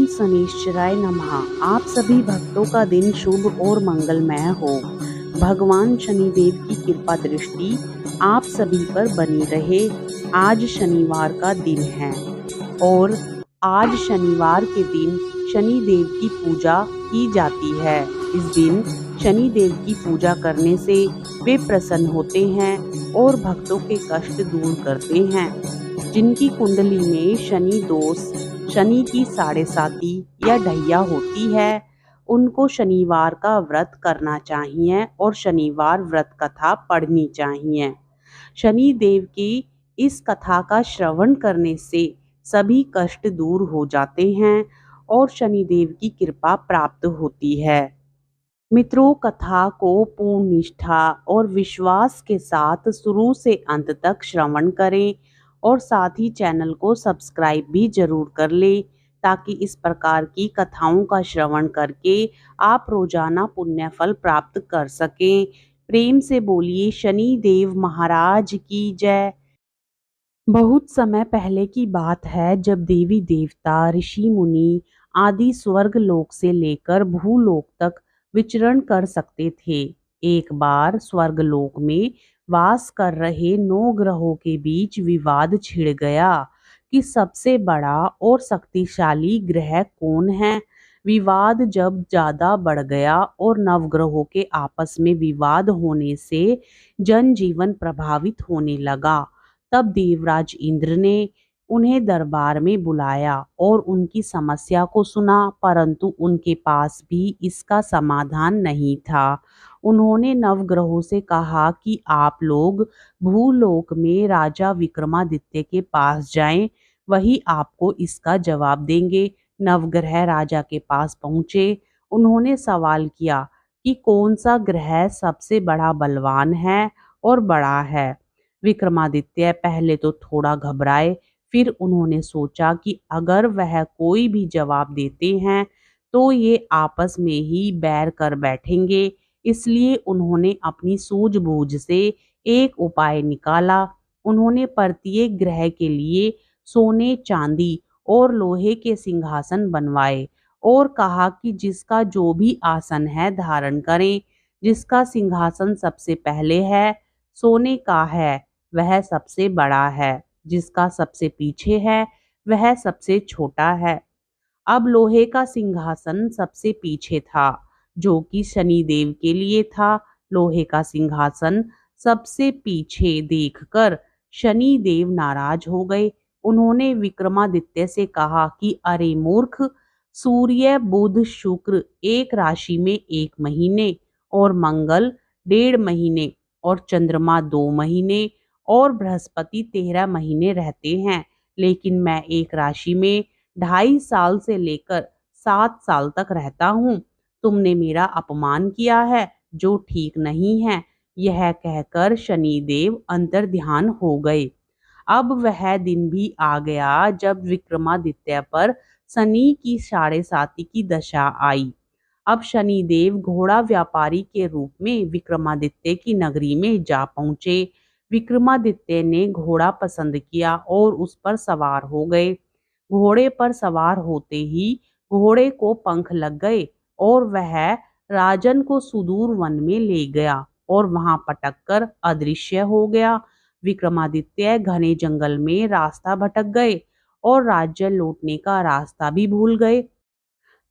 ओम शनिश्चराय नमः। आप सभी भक्तों का दिन शुभ और मंगलमय हो। भगवान शनिदेव की कृपा दृष्टि आप सभी पर बनी रहे। आज शनिवार का दिन है और आज शनिवार के दिन शनि देव की पूजा की जाती है। इस दिन शनि देव की पूजा करने से वे प्रसन्न होते हैं और भक्तों के कष्ट दूर करते हैं। जिनकी कुंडली में शनि दोष, शनि की साढ़े साती या ढैया होती है, उनको शनिवार का व्रत करना चाहिए और शनिवार व्रत कथा पढ़नी चाहिए। शनि देव की इस कथा का श्रवण करने से सभी कष्ट दूर हो जाते हैं और शनिदेव की कृपा प्राप्त होती है। मित्रों, कथा को पूर्ण निष्ठा और विश्वास के साथ शुरू से अंत तक श्रवण करें और साथ ही चैनल को सब्सक्राइब भी जरूर कर लें ताकि इस प्रकार की कथाओं का श्रवण करके आप रोजाना पुण्य फल प्राप्त कर सकें। प्रेम से बोलिए शनि देव महाराज की जय। बहुत समय पहले की बात है जब देवी देवता, ऋषि मुनि आदि स्वर्ग लोक से लेकर भूलोक तक विचरण कर सकते थे। एक बार स्वर्ग लोक में वास कर रहे 9 ग्रहों के बीच विवाद छिड़ गया कि सबसे बड़ा और शक्तिशाली ग्रह कौन है। विवाद जब ज्यादा बढ़ गया और नवग्रहों के आपस में विवाद होने से जनजीवन प्रभावित होने लगा, तब देवराज इंद्र ने उन्हें दरबार में बुलाया और उनकी समस्या को सुना, परंतु उनके पास भी इसका समाधान नहीं था। उन्होंने नवग्रहों से कहा कि आप लोग भूलोक में राजा विक्रमादित्य के पास जाएं, वही आपको इसका जवाब देंगे। नवग्रह राजा के पास पहुंचे। उन्होंने सवाल किया कि कौन सा ग्रह सबसे बड़ा बलवान है और बड़ा है। विक्रमादित्य पहले तो थोड़ा घबराए, फिर उन्होंने सोचा कि अगर वह कोई भी जवाब देते हैं तो ये आपस में ही बैर कर बैठेंगे। इसलिए उन्होंने अपनी सूझबूझ से एक उपाय निकाला। उन्होंने प्रत्येक ग्रह के लिए सोने, चांदी और लोहे के सिंहासन बनवाए और कहा कि जिसका जो भी आसन है धारण करें। जिसका सिंहासन सबसे पहले है, सोने का है, वह सबसे बड़ा है। जिसका सबसे पीछे है, वह सबसे छोटा है। अब लोहे का सिंहासन सबसे पीछे था, जो कि शनिदेव के लिए था। लोहे का सिंहासन सबसे पीछे देखकर शनिदेव नाराज हो गए। उन्होंने विक्रमादित्य से कहा कि अरे मूर्ख, सूर्य, बुध, शुक्र एक राशि में 1 महीने और मंगल 1.5 महीने और चंद्रमा 2 महीने और बृहस्पति 13 महीने रहते हैं, लेकिन मैं एक राशि में 2.5 साल से लेकर 7 साल तक रहता हूँ। तुमने मेरा अपमान किया है, जो ठीक नहीं है। यह कहकर शनिदेव अंतर्ध्यान हो गए। अब वह दिन भी आ गया जब विक्रमादित्य पर शनि की साढ़े साती की दशा आई। अब शनिदेव घोड़ा व्यापारी के रूप में विक्रमादित्य की नगरी में जा पहुंचे। विक्रमादित्य ने घोड़ा पसंद किया और उस पर सवार हो गए। घोड़े पर सवार होते ही घोड़े को पंख लग गए और वह राजन को सुदूर वन में ले गया और वहां पटक कर अदृश्य हो गया। विक्रमादित्य घने जंगल में रास्ता भटक गए और राज्य लौटने का रास्ता भी भूल गए।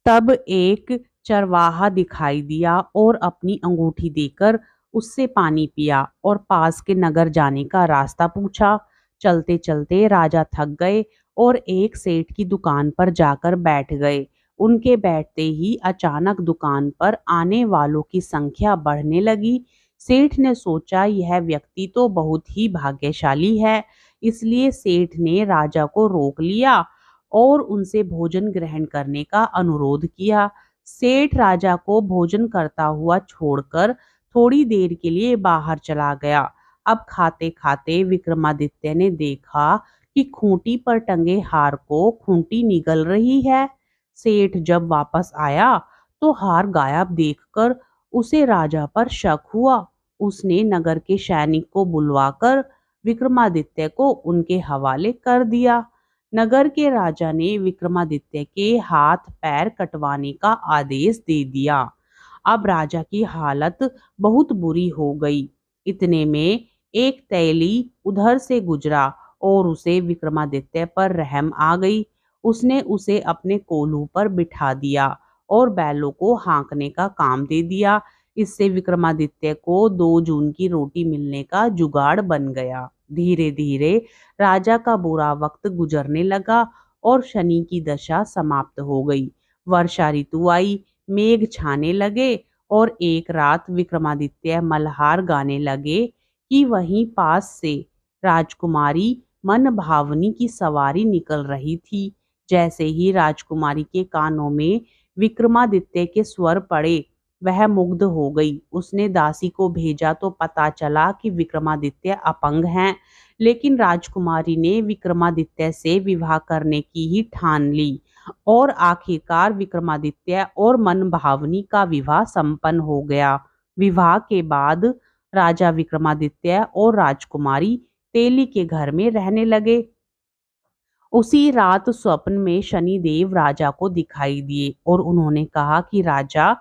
तब एक चरवाहा दिखाई दिया और अपनी अंगूठी देकर उससे पानी पिया और पास के नगर जाने का रास्ता पूछा। चलते चलते राजा थक गए और एक सेठ की दुकान पर जाकर बैठ गए। उनके बैठते ही अचानक दुकान पर आने वालों की संख्या बढ़ने लगी। सेठ ने सोचा यह व्यक्ति तो बहुत ही भाग्यशाली है, इसलिए सेठ ने राजा को रोक लिया और उनसे भोजन ग्रहण करने का अनुरोध किया। सेठ राजा को भोजन करता हुआ छोड़कर थोड़ी देर के लिए बाहर चला गया। अब खाते खाते विक्रमादित्य ने देखा कि खूंटी पर टंगे हार को खूंटी निगल रही है। सेठ जब वापस आया तो हार गायब देखकर उसे राजा पर शक हुआ। उसने नगर के सैनिक को बुलवाकर विक्रमादित्य को उनके हवाले कर दिया। नगर के राजा ने विक्रमादित्य के हाथ पैर कटवाने का आदेश दे दिया। अब राजा की हालत बहुत बुरी हो गई। इतने में एक तैली उधर से गुजरा और उसे विक्रमादित्य पर रहम आ गई। उसने उसे अपने कोल्हू पर बिठा दिया और बैलों को हाँकने का काम दे दिया। इससे विक्रमादित्य को 2 जून की रोटी मिलने का जुगाड़ बन गया। धीरे धीरे राजा का बुरा वक्त गुजरने लगा और शनि की दशा समाप्त हो गई। वर्षा ऋतु आई, मेघ छाने लगे और एक रात विक्रमादित्य मल्हार गाने लगे कि वहीं पास से राजकुमारी मन भावनी की सवारी निकल रही थी। जैसे ही राजकुमारी के कानों में विक्रमादित्य के स्वर पड़े, वह मुग्ध हो गई। उसने दासी को भेजा तो पता चला कि विक्रमादित्य अपंग हैं, लेकिन राजकुमारी ने विक्रमादित्य से विवाह करने की ही ठान ली और आखिरकार विक्रमादित्य और मनभावनी का विवाह संपन्न हो गया। विवाह के बाद राजा विक्रमादित्य और राजकुमारी तेली के घर में रहने लगे। उसी रात स्वप्न में शनिदेव राजा को दिखाई दिए और उन्होंने कहा कि राजा,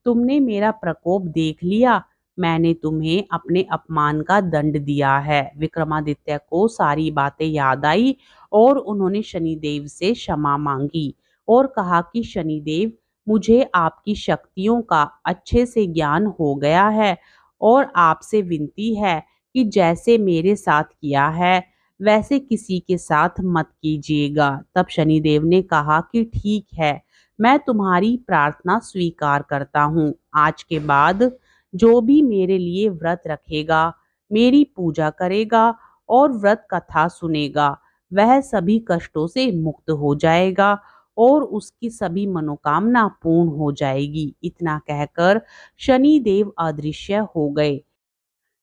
तुमने मेरा प्रकोप देख लिया। मैंने तुम्हें अपने अपमान का दंड दिया है। विक्रमादित्य को सारी बातें याद आई और उन्होंने शनिदेव से क्षमा मांगी और कहा कि शनिदेव, मुझे आपकी शक्तियों का अच्छे से ज्ञान हो गया है और आपसे विनती है कि जैसे मेरे साथ किया है वैसे किसी के साथ मत कीजिएगा। तब शनिदेव ने कहा कि ठीक है, मैं तुम्हारी प्रार्थना स्वीकार करता हूँ। आज के बाद जो भी मेरे लिए व्रत रखेगा, मेरी पूजा करेगा और व्रत कथा सुनेगा, वह सभी कष्टों से मुक्त हो जाएगा और उसकी सभी मनोकामना पूर्ण हो जाएगी। इतना कहकर शनिदेव अदृश्य हो गए।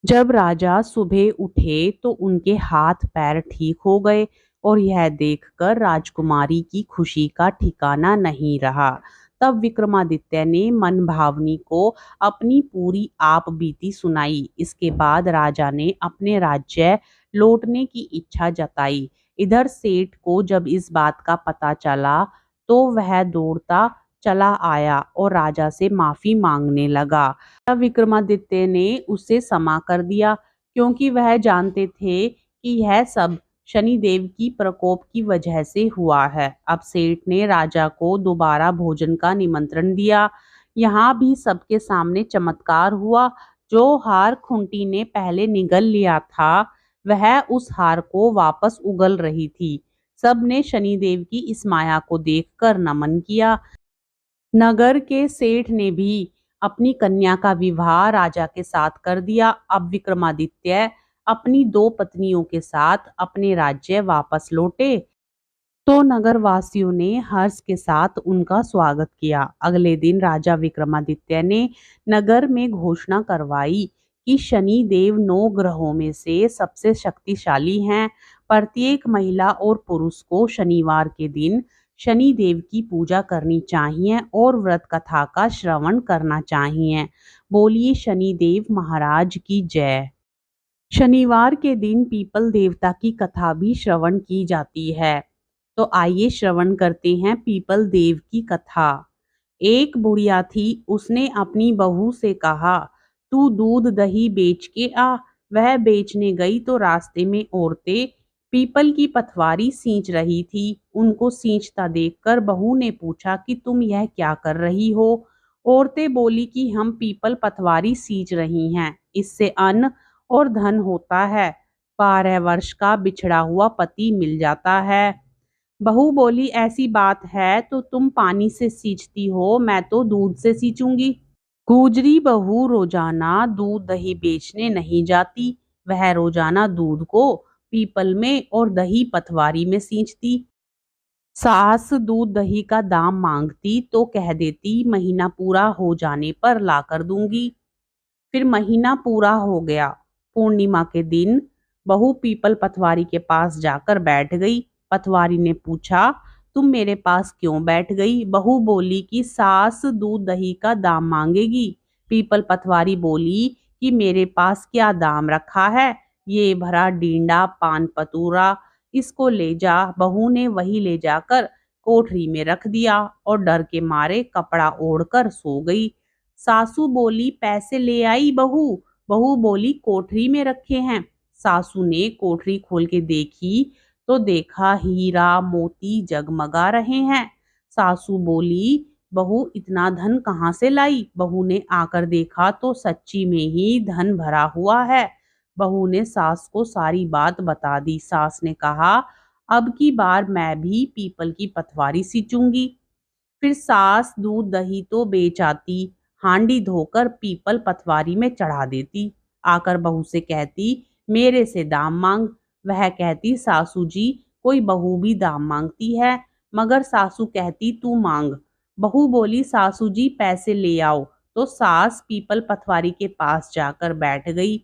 जब राजा सुबह उठे तो उनके हाथ पैर ठीक हो गए और यह देखकर राजकुमारी की खुशी का ठिकाना नहीं रहा। तब विक्रमादित्य ने मनभावनी को अपनी पूरी आप बीती सुनाई। इसके बाद राजा ने अपने राज्य लौटने की इच्छा जताई। इधर सेठ को जब इस बात का पता चला तो वह दौड़ता चला आया और राजा से माफी मांगने लगा। तब विक्रमादित्य ने उसे क्षमा कर दिया, क्योंकि वह जानते थे कि यह सब शनिदेव की प्रकोप की वजह से हुआ है। अब सेठ ने राजा को दोबारा भोजन का निमंत्रण दिया। यहाँ भी सबके सामने चमत्कार हुआ। जो हार खूंटी ने पहले निगल लिया था, वह उस हार को वापस उगल रही थी। सबने शनिदेव की इस माया को देखकर नमन किया। नगर के सेठ ने भी अपनी कन्या का विवाह राजा के साथ कर दिया। अब विक्रमादित्य अपनी 2 पत्नियों के साथ अपने राज्य वापस लौटे तो नगर वासियों ने हर्ष के साथ उनका स्वागत किया। अगले दिन राजा विक्रमादित्य ने नगर में घोषणा करवाई कि शनि देव 9 ग्रहों में से सबसे शक्तिशाली हैं। प्रत्येक महिला और पुरुष को शनिवार के दिन शनि देव की पूजा करनी चाहिए और व्रत कथा का श्रवण करना चाहिए। बोलिए शनि देव महाराज की जय। शनिवार के दिन पीपल देवता की कथा भी श्रवण की जाती है। तो आइए श्रवण करते हैं पीपल देव की कथा। एक बुढ़िया थी, उसने अपनी बहू से कहा, तू दूध दही बेच के आ। वह बेचने गई तो रास्ते में औरतें पीपल की पथवारी सींच रही थी। उनको सींचता देखकर बहू ने पूछा कि तुम यह क्या कर रही हो। औरतें बोली कि हम पीपल पथवारी सींच रही हैं, इससे अन्न और धन होता है। 12 वर्ष का बिछड़ा हुआ पति मिल जाता है। बहू बोली, ऐसी बात है तो तुम पानी से सींचती हो, मैं तो दूध से सींचूंगी। गुजरी बहू रोजाना दूध दही बेचने नहीं जाती, वह रोजाना दूध को पीपल में और दही पथवारी में सींचती। सास दूध दही का दाम मांगती तो कह देती महीना पूरा हो जाने पर ला कर दूंगी। फिर महीना पूरा हो गया। पूर्णिमा के दिन बहू पीपल पथवारी के पास जाकर बैठ गई। पथवारी ने पूछा, तुम मेरे पास क्यों बैठ गई? बहू बोली कि सास दूध दही का दाम मांगेगी। पीपल पथवारी बोली कि मेरे पास क्या दाम रखा है, ये भरा डींडा पान पतूरा इसको ले जा। बहू ने वही ले जाकर कोठरी में रख दिया और डर के मारे कपड़ा ओढ़कर सो गई। सासू बोली, पैसे ले आई बहू? बहू बोली, कोठरी में रखे हैं। सासू ने कोठरी खोल के देखी तो देखा हीरा मोती जगमगा रहे हैं। सासू बोली, बहू इतना धन कहाँ से लाई? बहू ने आकर देखा तो सच्ची में ही धन भरा हुआ है। बहू ने सास को सारी बात बता दी। सास ने कहा, अब की बार मैं भी पीपल की पतवारी सींचूंगी। फिर सास दूध दही तो बेच आती, हांडी धोकर पीपल पतवारी में चढ़ा देती। आकर बहू से कहती, मेरे से दाम मांग। वह कहती, सासू जी कोई बहू भी दाम मांगती है? मगर सासू कहती, तू मांग। बहू बोली, सासू जी पैसे ले आओ। तो सास पीपल पतवारी के पास जाकर बैठ गई।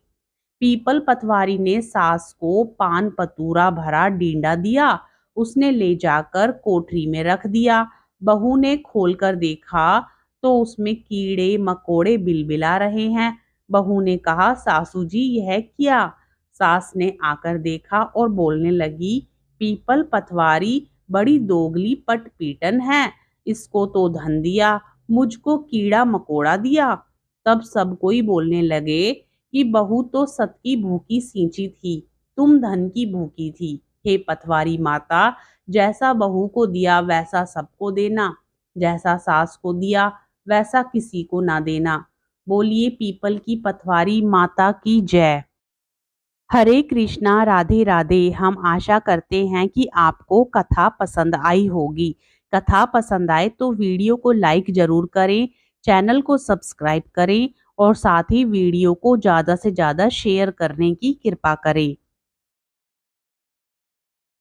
पीपल पतवारी ने सास को पान पतूरा भरा डींडा दिया। उसने ले जाकर कोठरी में रख दिया। बहू ने खोलकर देखा तो उसमें कीड़े मकोड़े बिलबिला रहे हैं। बहू ने कहा, सासू जी यह क्या? सास ने आकर देखा और बोलने लगी, पीपल पतवारी बड़ी दोगली पटपीटन है। इसको तो धन दिया, मुझको कीड़ा मकोड़ा दिया। तब सब कोई बोलने लगे कि बहू तो सत की भूखी सींची थी, तुम धन की भूखी थी। हे पतवारी माता, जैसा बहू को दिया वैसा सबको देना, जैसा सास को दिया वैसा किसी को ना देना। बोलिए पीपल की पतवारी माता की जय। हरे कृष्णा, राधे राधे। हम आशा करते हैं कि आपको कथा पसंद आई होगी। कथा पसंद आए तो वीडियो को लाइक जरूर करें, चैनल को सब्सक्राइब करें और साथ ही वीडियो को ज़्यादा से ज़्यादा शेयर करने की कृपा करें।